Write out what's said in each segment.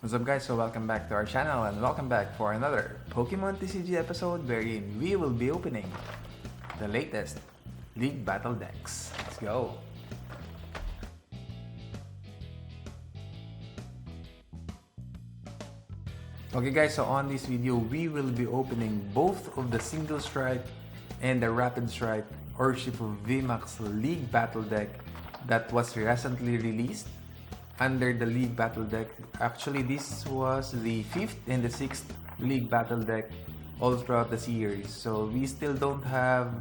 What's up guys, so welcome back to our channel and welcome back for another Pokemon TCG episode wherein we will be opening the latest League Battle decks. Let's go! Okay guys, so on this video we will be opening both of the Single Strike and the Rapid Strike Urshifu VMAX League Battle deck that was recently released under the League Battle deck. Actually, this was the 5th and the 6th League Battle deck all throughout the series. So we still don't have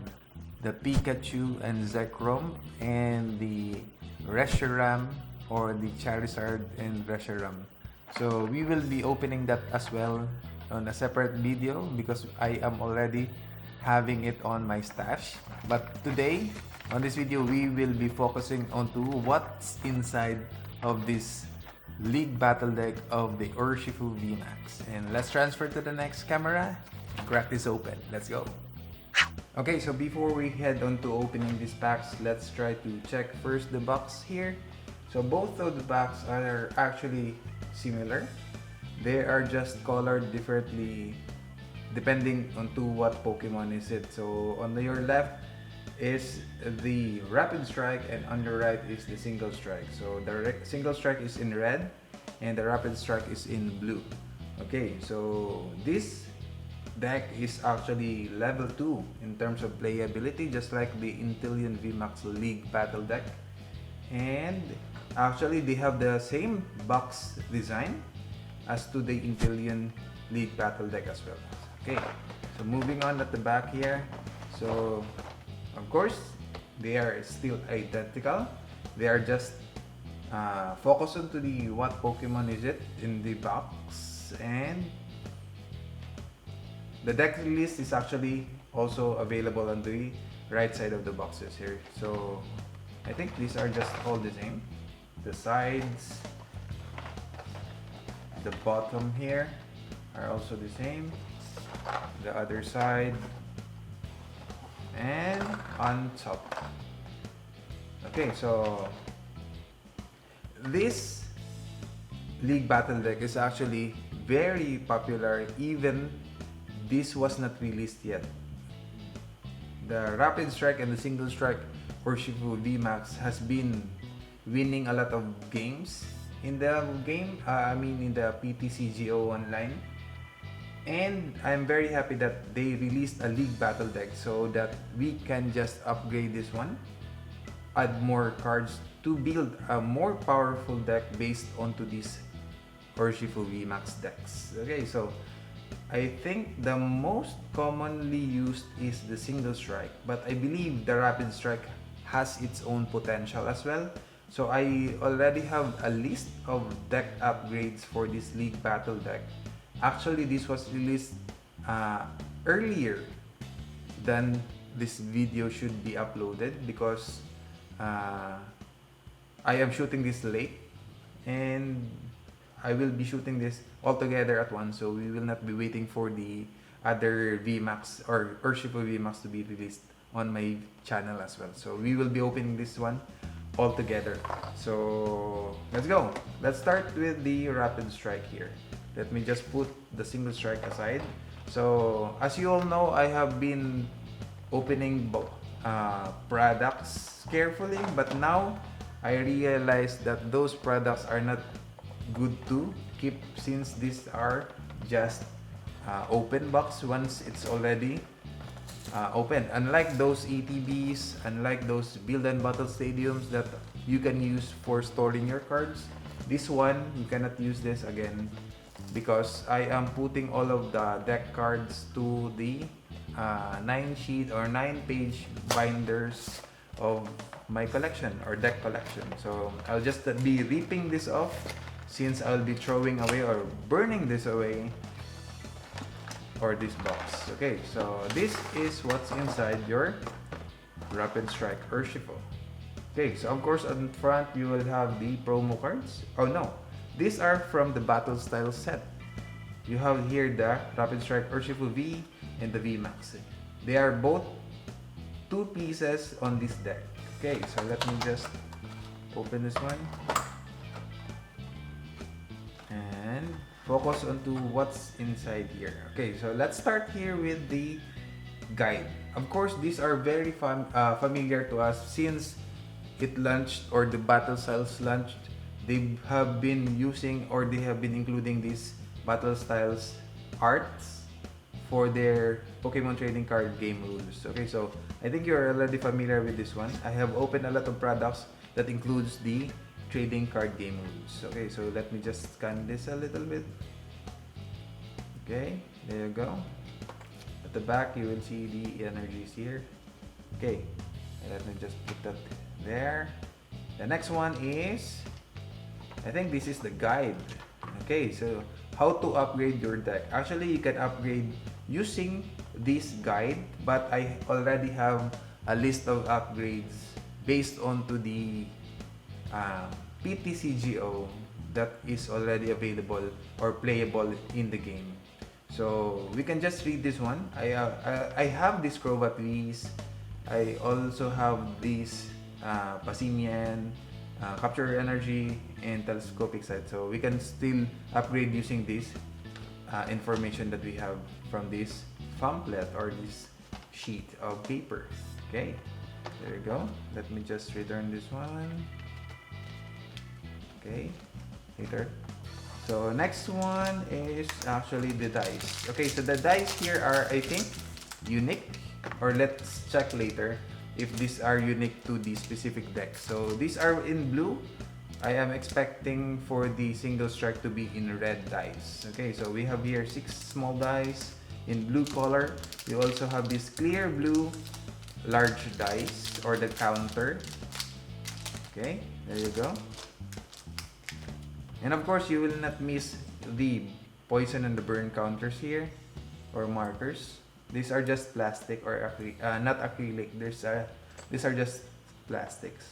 the Pikachu and Zekrom and the Reshiram or the Charizard and Reshiram. So we will be opening that as well on a separate video because I am already having it on my stash. But today, on this video, we will be focusing on to what's inside of this League Battle deck of the Urshifu VMAX. And let's transfer to the next camera, crack this open. Let's go! Okay, so before we head on to opening these packs, let's try to check first the box here. So both of the packs are actually similar. They are just colored differently depending on to what Pokemon is it. So on your left is the Rapid Strike and on the right is the Single Strike. So the Single Strike is in red and the Rapid Strike is in blue. Okay, so this deck is actually level 2 in terms of playability, just like the Inteleon VMAX League Battle deck. And actually they have the same box design as to the Inteleon League Battle deck as well. Okay, so moving on at the back here. So of course, they are still identical. They are just focused on to the what Pokemon is it in the box, and the deck list is actually also available on the right side of the boxes here. So I think these are just all the same. The sides, the bottom here are also the same. The other side, and on top. Okay, so this League Battle deck is actually very popular, even this was not released yet. The Rapid Strike and the Single Strike Urshifu VMAX has been winning a lot of games in the game, in the PTCGO online. And I'm very happy that they released a League Battle deck so that we can just upgrade this one, add more cards to build a more powerful deck based onto these Urshifu VMAX decks. Okay, so I think the most commonly used is the Single Strike, but I believe the Rapid Strike has its own potential as well. So I already have a list of deck upgrades for this League Battle deck. Actually, this was released earlier than this video should be uploaded because I am shooting this late and I will be shooting this all together at once, so we will not be waiting for the other VMAX or Urshifu VMAX to be released on my channel as well. So we will be opening this one all together. So let's go. Let's start with the Rapid Strike here. Let me just put the Single Strike aside. So as you all know, I have been opening products carefully, but now I realize that those products are not good to keep since these are just open box once it's already open. Unlike those ETBs, unlike those build and battle stadiums that you can use for storing your cards, this one you cannot use this again because I am putting all of the deck cards to the 9-sheet or 9-page binders of my collection or deck collection. So I'll just be ripping this off since I'll be throwing away or burning this away or this box. Okay, so this is what's inside your Rapid Strike Urshifu. Okay, so of course on front you will have the promo cards. Oh no, these are from the Battle Style set. You have here the Rapid Strike Urshifu V and the VMAX. They are both 2 pieces on this deck. Okay, so let me just open this one. And focus onto what's inside here. Okay, so let's start here with the guide. Of course, these are very familiar to us since it launched, or the battle styles launched. They have been using, or they have been including these battle styles arts for their Pokemon trading card game rules. Okay, so I think you're already familiar with this one. I have opened a lot of products that includes the trading card game rules. Okay, so let me just scan this a little bit. Okay, there you go. At the back, you will see the energies here. Okay, let me just put that there. The next one is, I think this is the guide. Okay, so how to upgrade your deck. Actually, you can upgrade using this guide, but I already have a list of upgrades based on to the PTCGO that is already available or playable in the game. So we can just read this one. I have this Crobat Trees. I also have this Pasimian, Capture Energy, and Telescopic Sight. So we can still upgrade using this information that we have from this pamphlet or this sheet of paper. Okay, there you go. Let me just return this one. Okay, later. So next one is actually the dice. Okay, so the dice here are, I think, unique, or let's check later if these are unique to the specific deck. So these are in blue. I am expecting for the single strike to be in red dice. Okay, so we have here 6 small dice in blue color. We also have this clear blue large dice, or the counter. Okay, there you go. And of course, you will not miss the poison and the burn counters here, or markers. These are just plastic, or not acrylic. These are just plastics.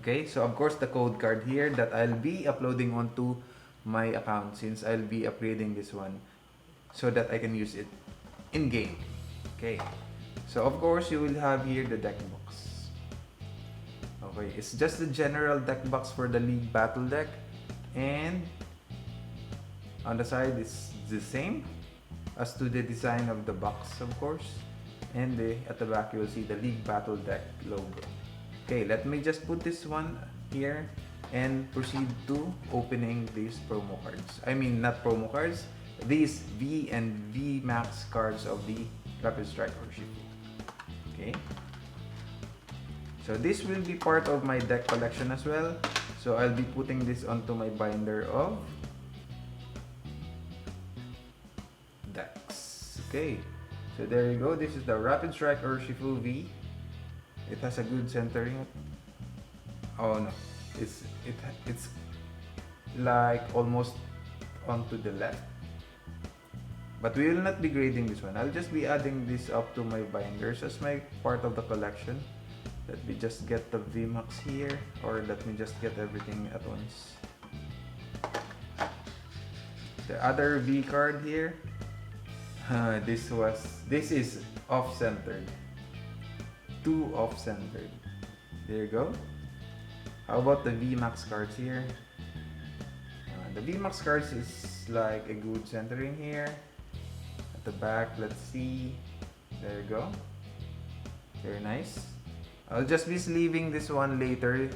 Okay, so of course the code card here that I'll be uploading onto my account, since I'll be upgrading this one so that I can use it in game. Okay, so of course you will have here the deck box. Okay, it's just the general deck box for the League Battle deck, and on the side it's the same as to the design of the box, of course, and at the back you will see the League Battle deck logo. Okay, let me just put this one here and proceed to opening these promo cards. I mean, not promo cards, these V and VMAX cards of the Rapid Strike Urshifu. Okay, so this will be part of my deck collection as well. So I'll be putting this onto my binder of decks. Okay, so there you go. This is the Rapid Strike Urshifu V. It has a good centering. Oh no, it's like almost onto the left. But we will not be grading this one. I'll just be adding this up to my binders as my part of the collection. Let me just get the VMAX here, or let me just get everything at once. The other V card here. This is off-centered. 2 off-centered. There you go. How about the VMAX cards here? The VMAX cards is like a good centering here. At the back, let's see. There you go. Very nice. I'll just be leaving this one later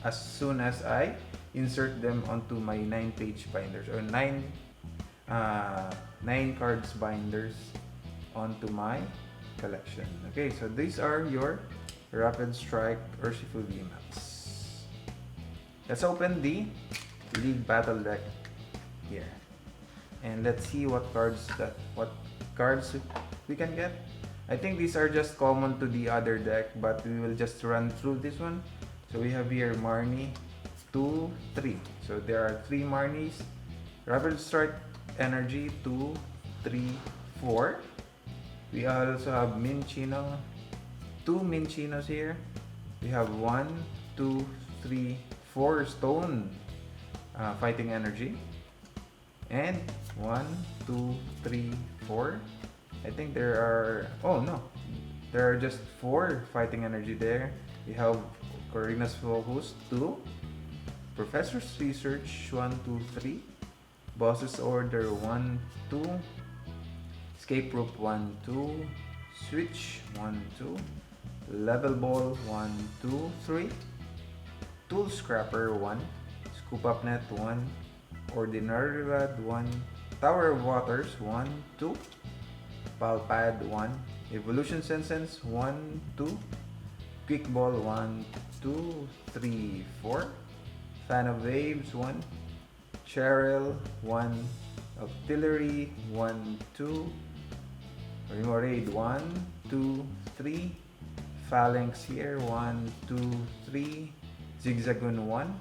as soon as I insert them onto my 9-page binders, or 9 cards binders onto my collection. Okay, so these are your Rapid Strike Urshifu VMAX. Let's open the League Battle deck here, and let's see what cards we can get. I think these are just common to the other deck, but we will just run through this one. So we have here Marnie, 2, 3. So there are 3 Marnies. Rapid Strike Energy, 2, 3, 4. We also have Minchino, 2 Minchinos here. We have 1, 2, 3, 4 Stone Fighting Energy. And 1, 2, 3, 4. I think there are, oh no, there are just 4 Fighting Energy there. We have Corina's Focus, 2. Professor's Research, 1, 2, 3. Boss's Order 1, 2, Escape Rope 1, 2, Switch 1, 2, Level Ball 1, 2, 3, Tool Scrapper 1, Scoop Up Net 1, Ordinary Rod 1, Tower of Waters 1, 2, Palpad 1, Evolution Sentence 1, 2, Quick Ball 1, 2, 3, 4, Fan of Waves 1, Cheryl 1, Artillery 1, 2, Remoraid 1, 2, 3, Phalanx here 1, 2, 3, Zigzagoon 1,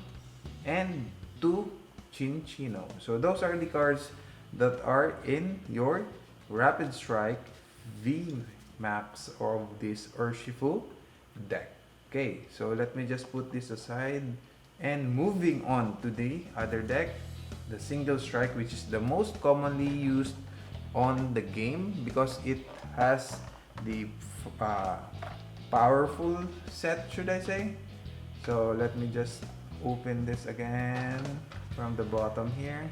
and 2 Chinchino. So those are the cards that are in your Rapid Strike VMAX of this Urshifu deck. Okay, so let me just put this aside, and moving on to the other deck, the Single Strike, which is the most commonly used on the game because it has the powerful set, should I say. So let me just open this again from the bottom here.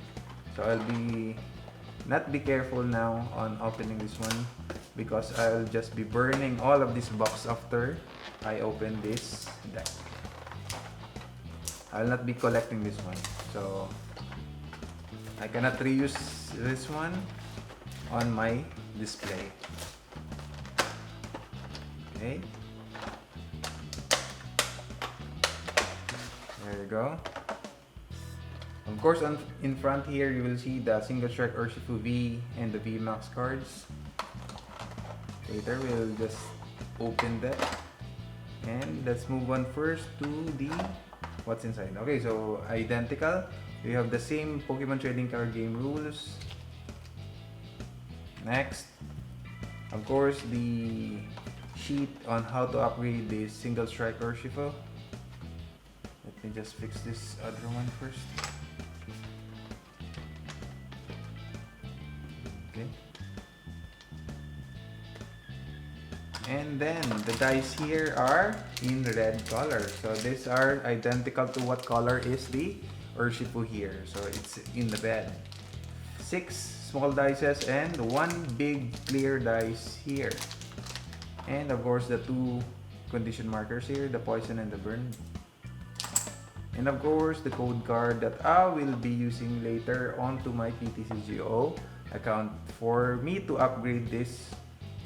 So I'll not be careful now on opening this one because I'll just be burning all of this box after I open this deck. I'll not be collecting this one, so I cannot reuse this one on my display. Okay, there you go. Of course, in front here you will see the Single Strike Urshifu V and the VMAX cards. Later we'll just open that, and let's move on first to the what's inside. Okay, so identical. We have the same Pokemon trading card game rules. Next, of course, the sheet on how to upgrade the Single Strike Urshifu. Let me just fix this other one first. Okay. And then the dice here are in red color. So these are identical to what color is the Urshifu here. So it's in the bed. 6 small dices and 1 big clear dice here. And of course the 2 condition markers here, the poison and the burn. And of course the code card that I will be using later onto my PTCGO account for me to upgrade this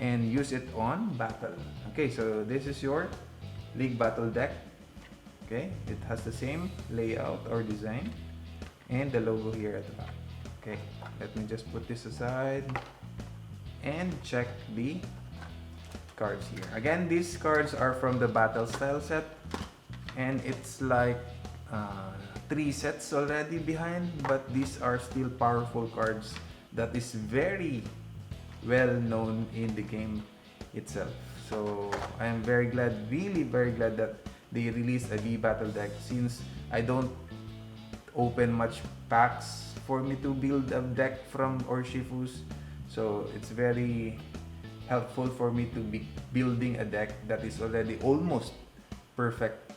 and use it on battle. Okay, so this is your League Battle deck. Okay, it has the same layout or design and the logo here at the back. Okay, let me just put this aside and check the cards here. Again, these cards are from the battle style set, and it's like 3 sets already behind, but these are still powerful cards that is very well known in the game itself. So I am very glad, really very glad that they released a V Battle deck, since I don't open much packs for me to build a deck from Urshifu's. So it's very helpful for me to be building a deck that is already almost perfect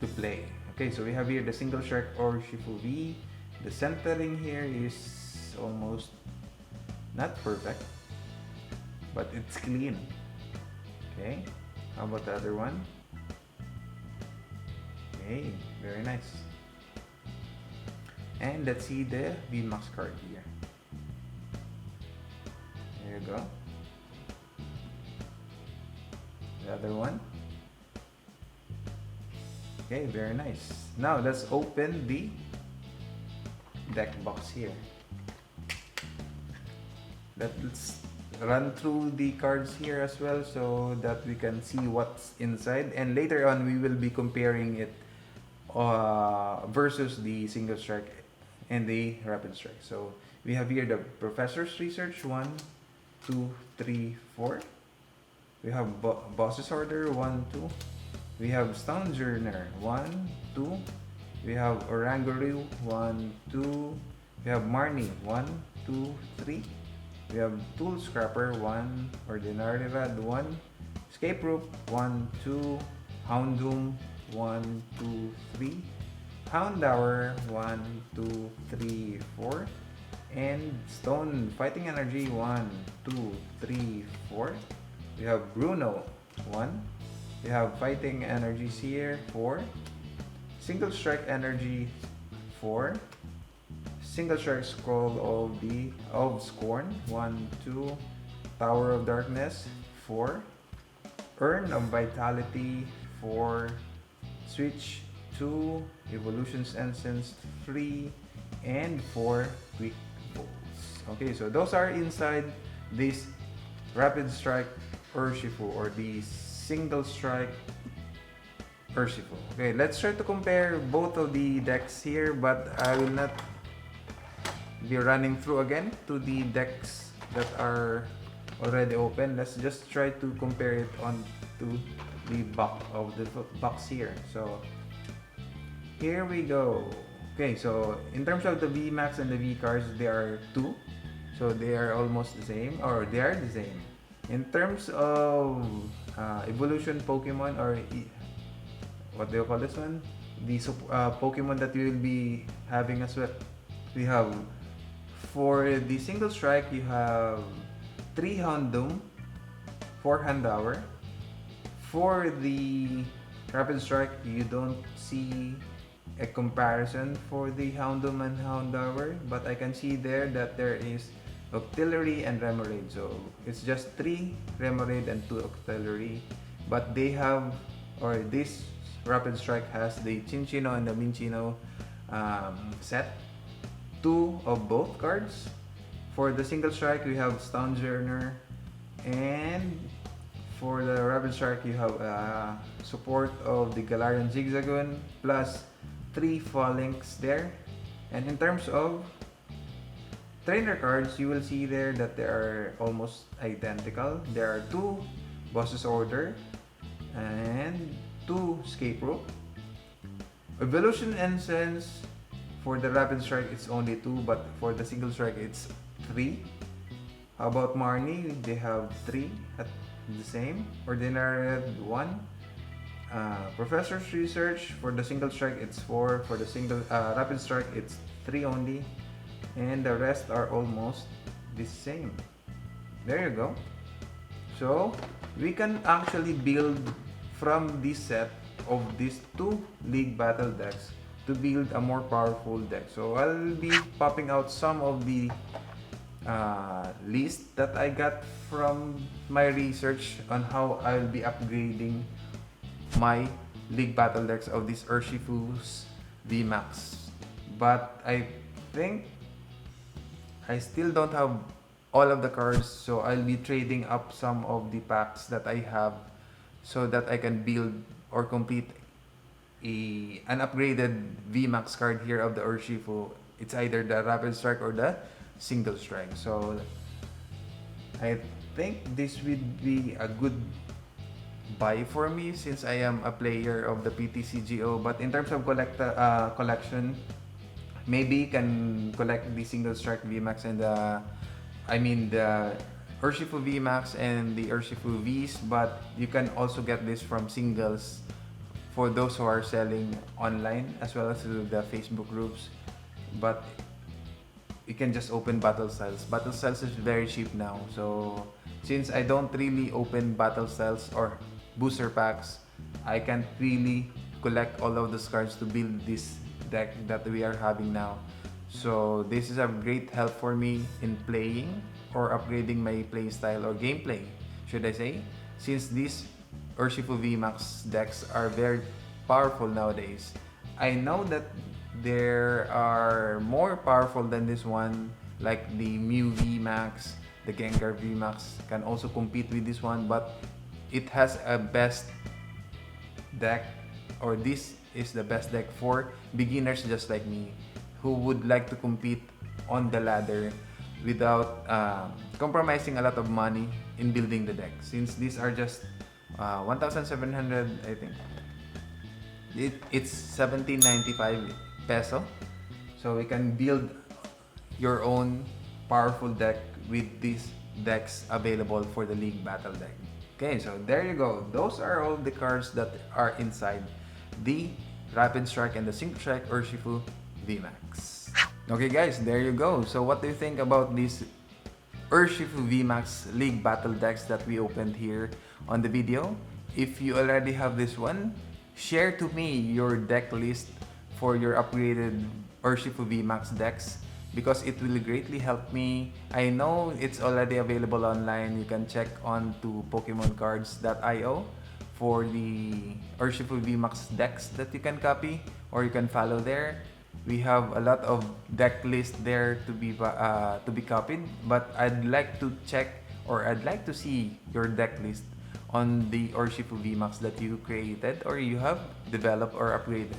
to play. Okay, so we have here the Single Strike Urshifu V. The centering here is almost not perfect, but it's clean. Okay, how about the other one? Okay, very nice. And let's see the VMAX card here. There you go. The other one. Okay, very nice. Now let's open the deck box here. Let's run through the cards here as well so that we can see what's inside, and later on we will be comparing it versus the Single Strike and the Rapid Strike. So we have here the Professor's Research 1, 2, 3, 4. We have Boss's Order 1, 2. We have Stone Journer 1, 2. We have Oranguru 1, 2. We have Marnie 1, 2, 3. We have Tool Scrapper 1, Ordinary Rod 1, Escape Rope 1, 2, Houndoom 1, 2, 3, Houndour 1, 2, 3, 4, and Stone Fighting Energy 1, 2, 3, 4. We have Bruno 1. We have Fighting Energy Seer 4. Single Strike Energy 4. Single Strike Scroll of Scorn 1, 2. Tower of Darkness 4. Urn of Vitality 4. Switch 2. Evolution's Essence 3. And 4 Quick Bolts. Okay, so those are inside this Rapid Strike Urshifu or the Single Strike Urshifu. Okay, let's try to compare both of the decks here, but I will not be running through again to the decks that are already open. Let's just try to compare it on to the box here. So here we go. Okay, so in terms of the VMAX and the V cards, they are two. So they are almost the same, or they are the same. In terms of evolution Pokemon, or what do you call this one? The Pokemon that you will be having as well. We have, for the single strike, you have 3 Houndoom, 4 Houndour. For the rapid strike, you don't see a comparison for the Houndoom and Houndour, but I can see there that there is Octillery and Remoraid. So it's just 3 Remoraid and 2 Octillery, but they have, or this rapid strike has the Chinchino and the Minchino set, 2 of both cards. For the single strike, we have Stonejourner, and for the rapid strike, you have support of the Galarian Zigzagoon plus 3 Phalanx there. And in terms of trainer cards, you will see there that they are almost identical. There are 2 Boss's Order and 2 Escape Rope. Evolution Essence, for the rapid strike it's only 2, but for the single strike it's 3. How about Marnie? They have 3 at the same. Ordinary 1. Professor's Research, for the single strike it's 4. For the single rapid strike it's 3 only. And the rest are almost the same. There you go. So we can actually build from this set of these 2 League Battle decks to build a more powerful deck. So I'll be popping out some of the list that I got from my research on how I'll be upgrading my League Battle decks of this Urshifu's VMAX. But I think I still don't have all of the cards, so I'll be trading up some of the packs that I have so that I can build or complete an upgraded VMAX card here of the Urshifu. It's either the Rapid Strike or the Single Strike. So I think this would be a good buy for me since I am a player of the PTCGO. But in terms of collection, maybe you can collect the Single Strike VMAX and the Urshifu VMAX and the Urshifu Vs, but you can also get this from singles for those who are selling online as well as through the Facebook groups. But you can just open Battle Styles. Battle Styles is very cheap now, so since I don't really open Battle Styles or booster packs, I can't really collect all of those cards to build this deck that we are having now. So this is a great help for me in playing or upgrading my play style or gameplay, should I say, since these Urshifu VMAX decks are very powerful nowadays. I know that there are more powerful than this one, like the Mew VMAX, the Gengar VMAX can also compete with this one, but it has a best deck, or this is the best deck for beginners just like me who would like to compete on the ladder without compromising a lot of money in building the deck, since these are just 1,700, I think it's 1795 peso, so we can build your own powerful deck with these decks available for the League Battle deck. Okay, so there you go. Those are all the cards that are inside the Rapid Strike and the Single Strike Urshifu VMAX. Okay guys, there you go. So what do you think about these Urshifu VMAX League Battle decks that we opened here on the video? If you already have this one, share to me your deck list for your upgraded Urshifu VMAX decks because it will greatly help me. I know it's already available online. You can check on to PokemonCards.io for the Urshifu VMAX decks that you can copy or you can follow there. We have a lot of deck list there to be copied, but I'd like to check or I'd like to see your deck list on the Urshifu VMAX that you created or you have developed or upgraded.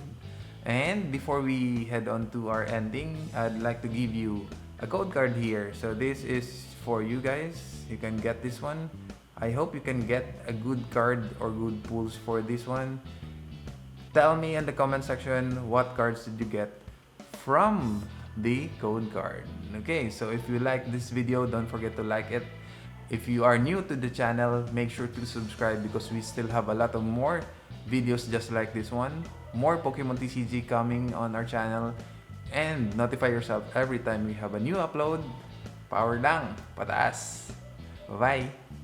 And before we head on to our ending, I'd like to give you a code card here. So this is for you guys. You can get this one. I hope you can get a good card or good pulls for this one. Tell me in the comment section what cards did you get from the code card. Okay, so if you like this video, don't forget to like it. If you are new to the channel, make sure to subscribe because we still have a lot of more videos just like this one. More Pokemon TCG coming on our channel. And notify yourself every time we have a new upload. Power lang, pataas. Bye-bye!